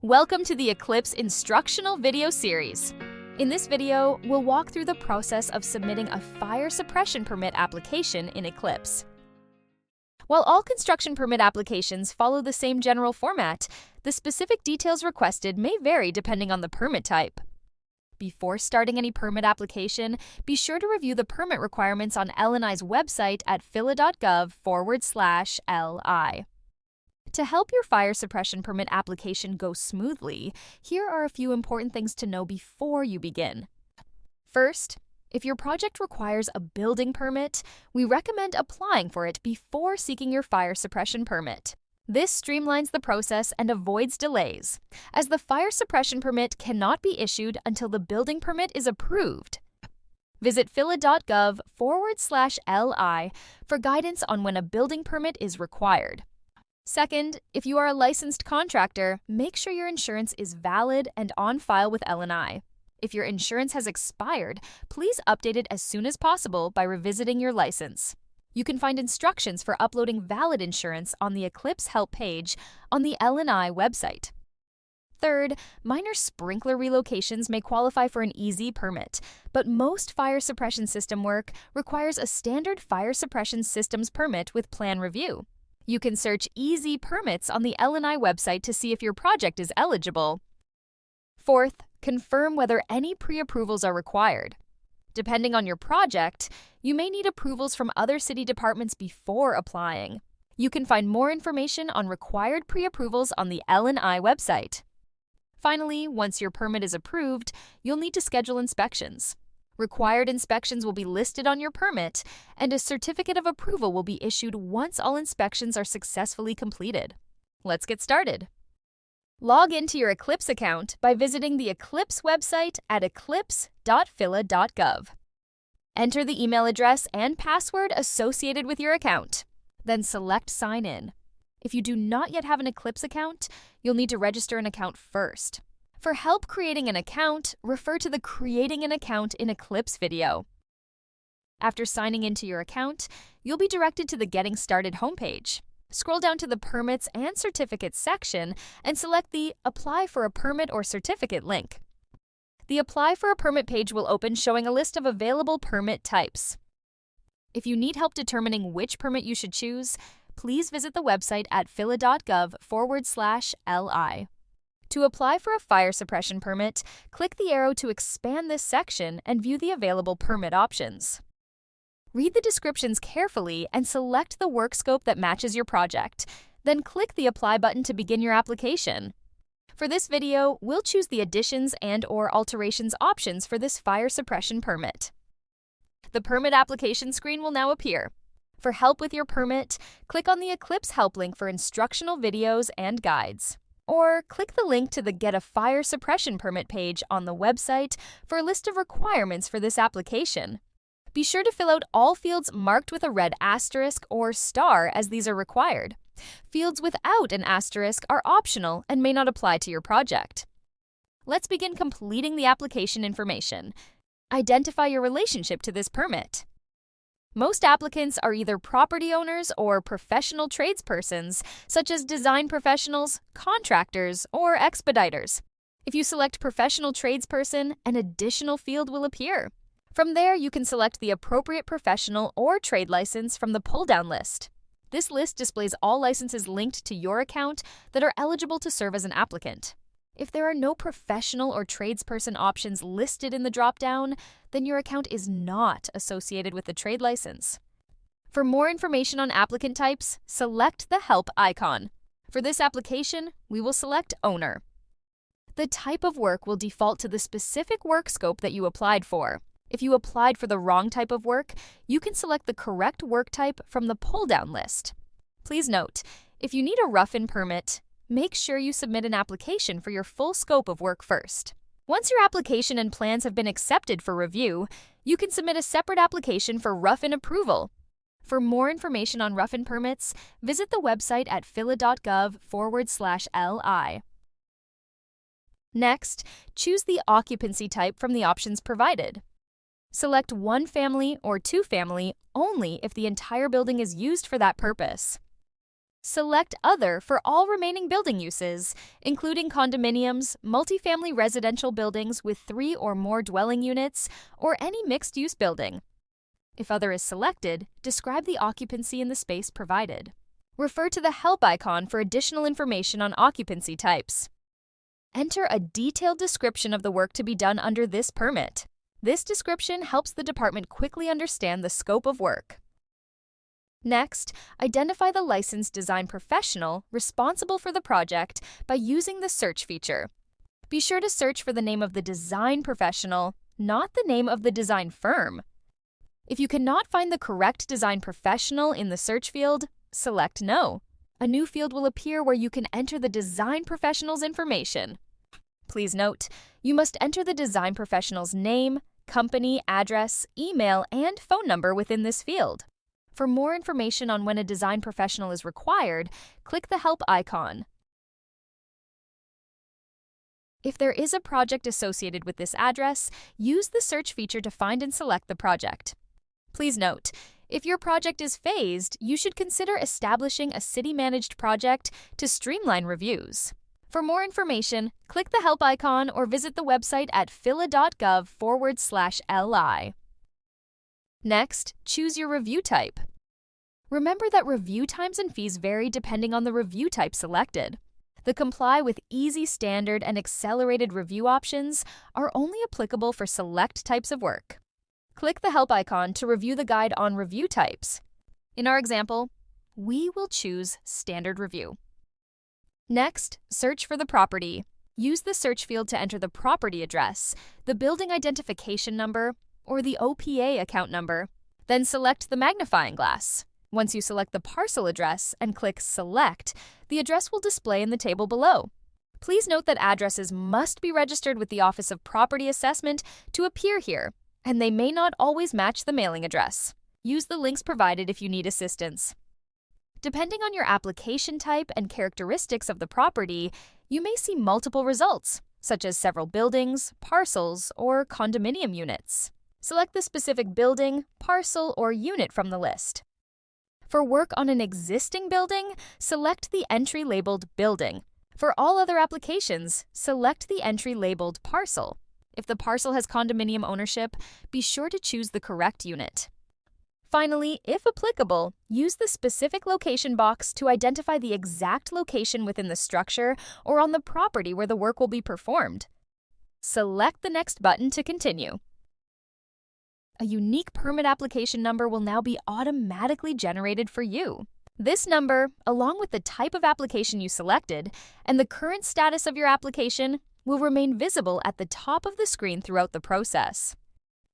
Welcome to the Eclipse instructional video series. In this video, we'll walk through the process of submitting a fire suppression permit application in Eclipse. While all construction permit applications follow the same general format, the specific details requested may vary depending on the permit type. Before starting any permit application, be sure to review the permit requirements on L&I's website at phila.gov/li. To help your fire suppression permit application go smoothly, here are a few important things to know before you begin. First, if your project requires a building permit, we recommend applying for it before seeking your fire suppression permit. This streamlines the process and avoids delays, as the fire suppression permit cannot be issued until the building permit is approved. Visit phila.gov/li for guidance on when a building permit is required. Second, if you are a licensed contractor, make sure your insurance is valid and on file with L&I. If your insurance has expired, please update it as soon as possible by revisiting your license. You can find instructions for uploading valid insurance on the Eclipse Help page on the L&I website. Third, minor sprinkler relocations may qualify for an easy permit, but most fire suppression system work requires a standard fire suppression systems permit with plan review. You can search Easy Permits on the L&I website to see if your project is eligible. Fourth, confirm whether any pre-approvals are required. Depending on your project, you may need approvals from other city departments before applying. You can find more information on required pre-approvals on the L&I website. Finally, once your permit is approved, you'll need to schedule inspections. Required inspections will be listed on your permit, and a certificate of approval will be issued once all inspections are successfully completed. Let's get started. Log into your Eclipse account by visiting the Eclipse website at eclipse.phila.gov. Enter the email address and password associated with your account. Then select Sign In. If you do not yet have an Eclipse account, you'll need to register an account first. For help creating an account, refer to the Creating an Account in Eclipse video. After signing into your account, you'll be directed to the Getting Started homepage. Scroll down to the Permits and Certificates section and select the Apply for a Permit or Certificate link. The Apply for a Permit page will open showing a list of available permit types. If you need help determining which permit you should choose, please visit the website at phila.gov/li. To apply for a fire suppression permit, click the arrow to expand this section and view the available permit options. Read the descriptions carefully and select the work scope that matches your project. Then click the Apply button to begin your application. For this video, we'll choose the Additions and/or Alterations options for this fire suppression permit. The permit application screen will now appear. For help with your permit, click on the Eclipse Help link for instructional videos and guides. Or click the link to the Get a Fire Suppression Permit page on the website for a list of requirements for this application. Be sure to fill out all fields marked with a red asterisk or star, as these are required. Fields without an asterisk are optional and may not apply to your project. Let's begin completing the application information. Identify your relationship to this permit. Most applicants are either property owners or professional tradespersons, such as design professionals, contractors, or expediters. If you select professional tradesperson, an additional field will appear. From there, you can select the appropriate professional or trade license from the pull-down list. This list displays all licenses linked to your account that are eligible to serve as an applicant. If there are no professional or tradesperson options listed in the drop-down, then your account is not associated with the trade license. For more information on applicant types, select the Help icon. For this application, we will select Owner. The type of work will default to the specific work scope that you applied for. If you applied for the wrong type of work, you can select the correct work type from the pull-down list. Please note, if you need a rough-in permit, make sure you submit an application for your full scope of work first. Once your application and plans have been accepted for review, you can submit a separate application for rough-in approval. For more information on rough-in permits, visit the website at phila.gov/li. Next, choose the occupancy type from the options provided. Select one family or two family only if the entire building is used for that purpose. Select Other for all remaining building uses, including condominiums, multifamily residential buildings with 3 or more dwelling units, or any mixed-use building. If Other is selected, describe the occupancy in the space provided. Refer to the Help icon for additional information on occupancy types. Enter a detailed description of the work to be done under this permit. This description helps the department quickly understand the scope of work. Next, identify the licensed design professional responsible for the project by using the search feature. Be sure to search for the name of the design professional, not the name of the design firm. If you cannot find the correct design professional in the search field, select No. A new field will appear where you can enter the design professional's information. Please note, you must enter the design professional's name, company, address, email, and phone number within this field. For more information on when a design professional is required, click the Help icon. If there is a project associated with this address, use the search feature to find and select the project. Please note, if your project is phased, you should consider establishing a city-managed project to streamline reviews. For more information, click the Help icon or visit the website at phila.gov/li. Next, choose your review type. Remember that review times and fees vary depending on the review type selected. The Comply with Easy Standard and Accelerated Review options are only applicable for select types of work. Click the Help icon to review the guide on review types. In our example, we will choose Standard Review. Next, search for the property. Use the search field to enter the property address, the building identification number, or the OPA account number. Then select the magnifying glass. Once you select the parcel address and click Select, the address will display in the table below. Please note that addresses must be registered with the Office of Property Assessment to appear here, and they may not always match the mailing address. Use the links provided if you need assistance. Depending on your application type and characteristics of the property, you may see multiple results, such as several buildings, parcels, or condominium units. Select the specific building, parcel, or unit from the list. For work on an existing building, select the entry labeled Building. For all other applications, select the entry labeled Parcel. If the parcel has condominium ownership, be sure to choose the correct unit. Finally, if applicable, use the specific location box to identify the exact location within the structure or on the property where the work will be performed. Select the next button to continue. A unique permit application number will now be automatically generated for you. This number, along with the type of application you selected and the current status of your application, will remain visible at the top of the screen throughout the process.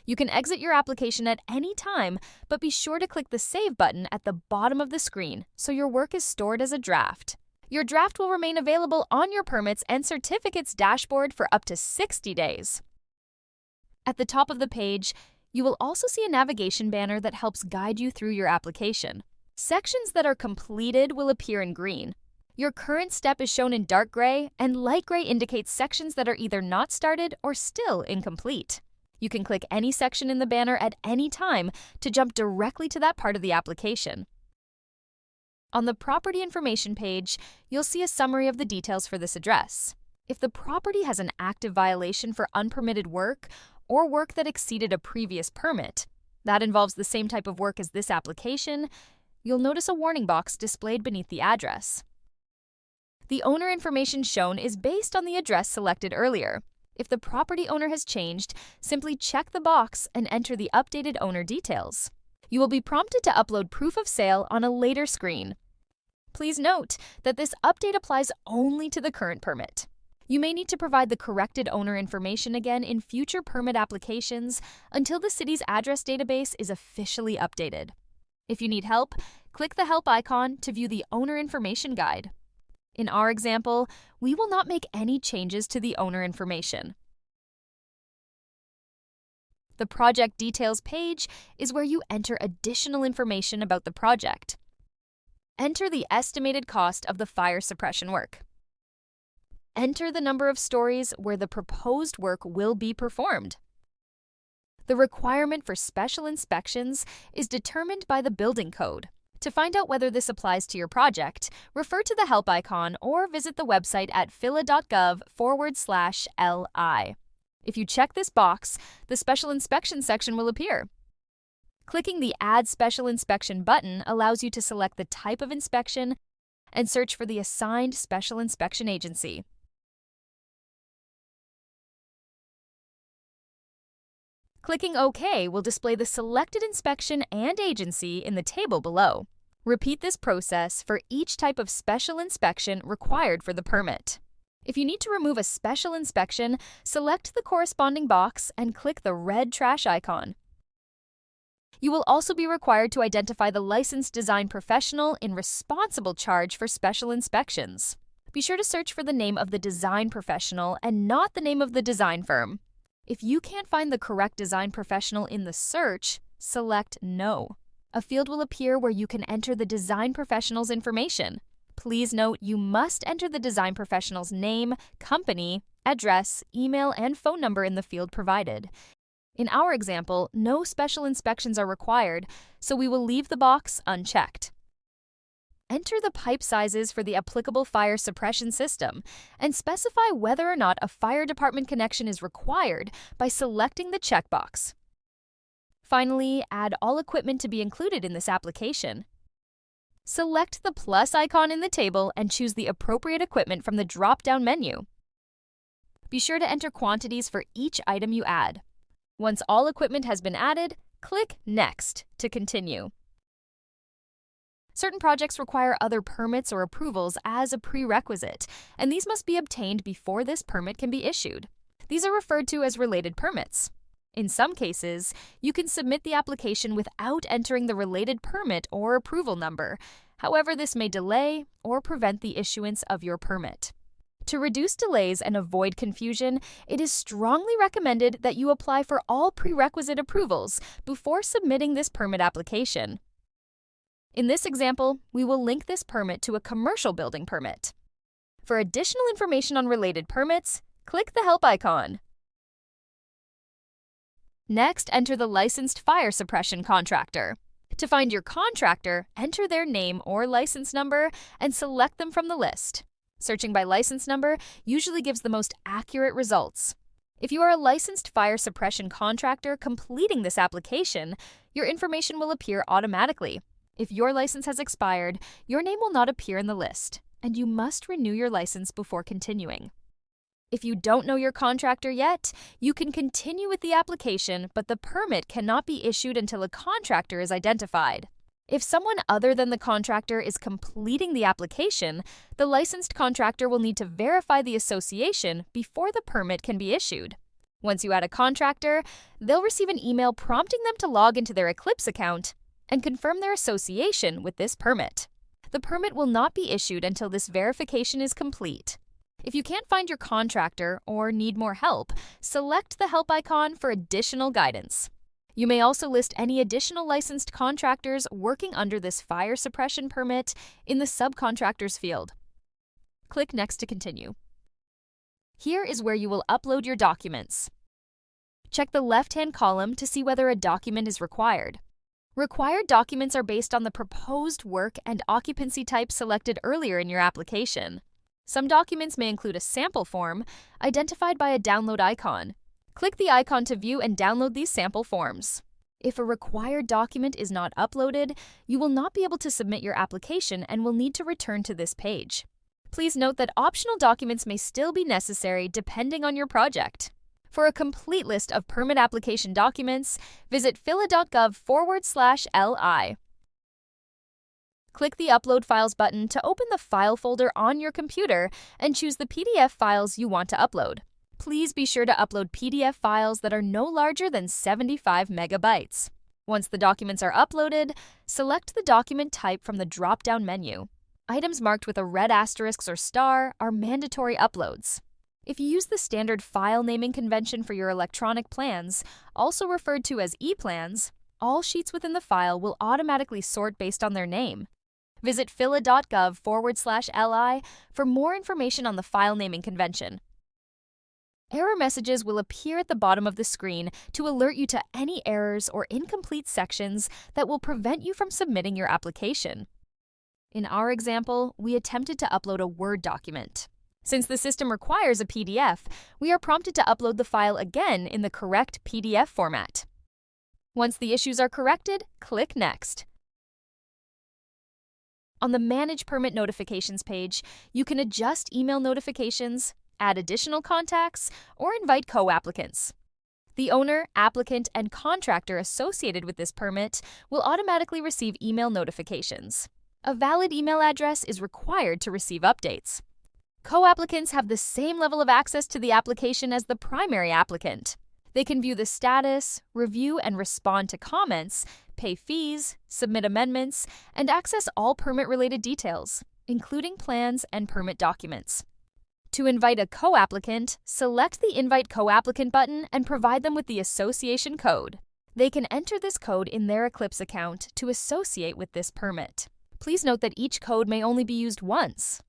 You can exit your application at any time, but be sure to click the Save button at the bottom of the screen so your work is stored as a draft. Your draft will remain available on your permits and certificates dashboard for up to 60 days. At the top of the page, you will also see a navigation banner that helps guide you through your application. Sections that are completed will appear in green. Your current step is shown in dark gray, and light gray indicates sections that are either not started or still incomplete. You can click any section in the banner at any time to jump directly to that part of the application. On the property information page, you'll see a summary of the details for this address. If the property has an active violation for unpermitted work or work that exceeded a previous permit, that involves the same type of work as this application, you'll notice a warning box displayed beneath the address. The owner information shown is based on the address selected earlier. If the property owner has changed, simply check the box and enter the updated owner details. You will be prompted to upload proof of sale on a later screen. Please note that this update applies only to the current permit. You may need to provide the corrected owner information again in future permit applications until the city's address database is officially updated. If you need help, click the Help icon to view the owner information guide. In our example, we will not make any changes to the owner information. The project details page is where you enter additional information about the project. Enter the estimated cost of the fire suppression work. Enter the number of stories where the proposed work will be performed. The requirement for special inspections is determined by the building code. To find out whether this applies to your project, refer to the help icon or visit the website at phila.gov/li. If you check this box, the Special Inspection section will appear. Clicking the Add Special Inspection button allows you to select the type of inspection and search for the assigned special inspection agency. Clicking OK will display the selected inspection and agency in the table below. Repeat this process for each type of special inspection required for the permit. If you need to remove a special inspection, select the corresponding box and click the red trash icon. You will also be required to identify the licensed design professional in responsible charge for special inspections. Be sure to search for the name of the design professional and not the name of the design firm. If you can't find the correct design professional in the search, select No. A field will appear where you can enter the design professional's information. Please note you must enter the design professional's name, company, address, email, and phone number in the field provided. In our example, no special inspections are required, so we will leave the box unchecked. Enter the pipe sizes for the applicable fire suppression system and specify whether or not a fire department connection is required by selecting the checkbox. Finally, add all equipment to be included in this application. Select the plus icon in the table and choose the appropriate equipment from the drop-down menu. Be sure to enter quantities for each item you add. Once all equipment has been added, click Next to continue. Certain projects require other permits or approvals as a prerequisite, and these must be obtained before this permit can be issued. These are referred to as related permits. In some cases, you can submit the application without entering the related permit or approval number. However, this may delay or prevent the issuance of your permit. To reduce delays and avoid confusion, it is strongly recommended that you apply for all prerequisite approvals before submitting this permit application. In this example, we will link this permit to a commercial building permit. For additional information on related permits, click the help icon. Next, enter the licensed fire suppression contractor. To find your contractor, enter their name or license number and select them from the list. Searching by license number usually gives the most accurate results. If you are a licensed fire suppression contractor completing this application, your information will appear automatically. If your license has expired, your name will not appear in the list, and you must renew your license before continuing. If you don't know your contractor yet, you can continue with the application, but the permit cannot be issued until a contractor is identified. If someone other than the contractor is completing the application, the licensed contractor will need to verify the association before the permit can be issued. Once you add a contractor, they'll receive an email prompting them to log into their Eclipse account and confirm their association with this permit. The permit will not be issued until this verification is complete. If you can't find your contractor or need more help, select the help icon for additional guidance. You may also list any additional licensed contractors working under this fire suppression permit in the subcontractors field. Click Next to continue. Here is where you will upload your documents. Check the left-hand column to see whether a document is required. Required documents are based on the proposed work and occupancy type selected earlier in your application. Some documents may include a sample form identified by a download icon. Click the icon to view and download these sample forms. If a required document is not uploaded, you will not be able to submit your application and will need to return to this page. Please note that optional documents may still be necessary depending on your project. For a complete list of permit application documents, visit phila.gov/li. Click the Upload Files button to open the file folder on your computer and choose the PDF files you want to upload. Please be sure to upload PDF files that are no larger than 75 megabytes. Once the documents are uploaded, select the document type from the drop-down menu. Items marked with a red asterisk or star are mandatory uploads. If you use the standard file naming convention for your electronic plans, also referred to as e-plans, all sheets within the file will automatically sort based on their name. Visit phila.gov/li for more information on the file naming convention. Error messages will appear at the bottom of the screen to alert you to any errors or incomplete sections that will prevent you from submitting your application. In our example, we attempted to upload a Word document. Since the system requires a PDF, we are prompted to upload the file again in the correct PDF format. Once the issues are corrected, click Next. On the Manage Permit Notifications page, you can adjust email notifications, add additional contacts, or invite co-applicants. The owner, applicant, and contractor associated with this permit will automatically receive email notifications. A valid email address is required to receive updates. Co-applicants have the same level of access to the application as the primary applicant. They can view the status, review and respond to comments, pay fees, submit amendments, and access all permit-related details, including plans and permit documents. To invite a co-applicant, select the Invite Co-applicant button and provide them with the association code. They can enter this code in their Eclipse account to associate with this permit. Please note that each code may only be used once.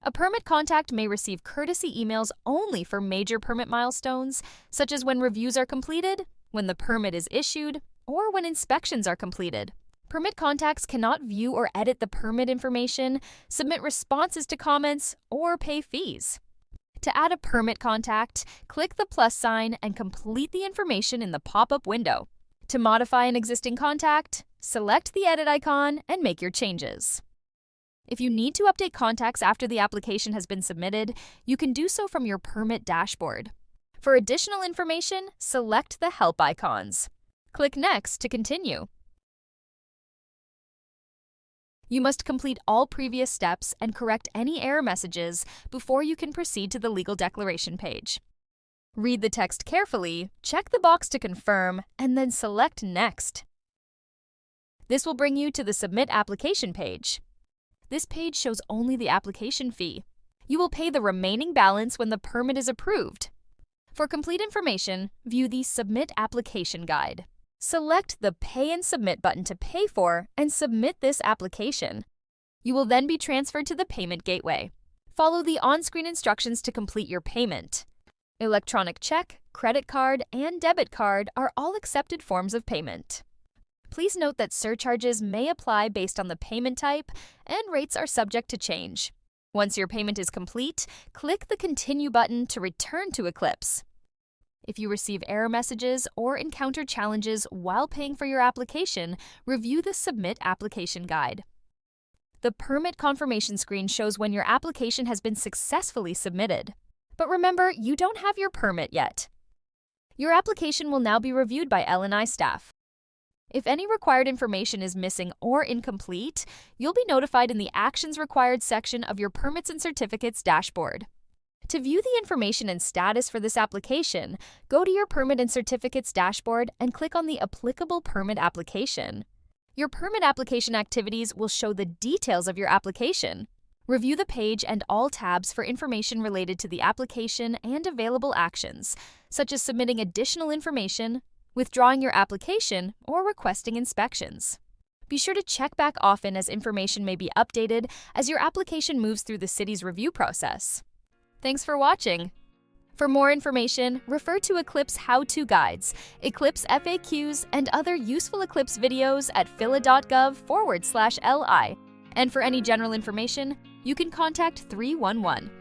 A permit contact may receive courtesy emails only for major permit milestones, such as when reviews are completed, when the permit is issued, or when inspections are completed. Permit contacts cannot view or edit the permit information, submit responses to comments, or pay fees. To add a permit contact, click the plus sign and complete the information in the pop-up window. To modify an existing contact, select the edit icon and make your changes. If you need to update contacts after the application has been submitted, you can do so from your permit dashboard. For additional information, select the help icons. Click Next to continue. You must complete all previous steps and correct any error messages before you can proceed to the legal declaration page. Read the text carefully, check the box to confirm, and then select Next. This will bring you to the Submit Application page. This page shows only the application fee. You will pay the remaining balance when the permit is approved. For complete information, view the Submit Application Guide. Select the Pay and Submit button to pay for and submit this application. You will then be transferred to the payment gateway. Follow the on-screen instructions to complete your payment. Electronic check, credit card, and debit card are all accepted forms of payment. Please note that surcharges may apply based on the payment type, and rates are subject to change. Once your payment is complete, click the Continue button to return to Eclipse. If you receive error messages or encounter challenges while paying for your application, review the Submit Application Guide. The permit confirmation screen shows when your application has been successfully submitted. But remember, you don't have your permit yet. Your application will now be reviewed by L&I staff. If any required information is missing or incomplete, you'll be notified in the Actions Required section of your Permits and Certificates dashboard. To view the information and status for this application, go to your Permit and Certificates dashboard and click on the applicable permit application. Your permit application activities will show the details of your application. Review the page and all tabs for information related to the application and available actions, such as submitting additional information, withdrawing your application, or requesting inspections. Be sure to check back often as information may be updated as your application moves through the city's review process. Thanks for watching. For more information, refer to Eclipse how-to guides, Eclipse FAQs, and other useful Eclipse videos at phila.gov/li. And for any general information, you can contact 311.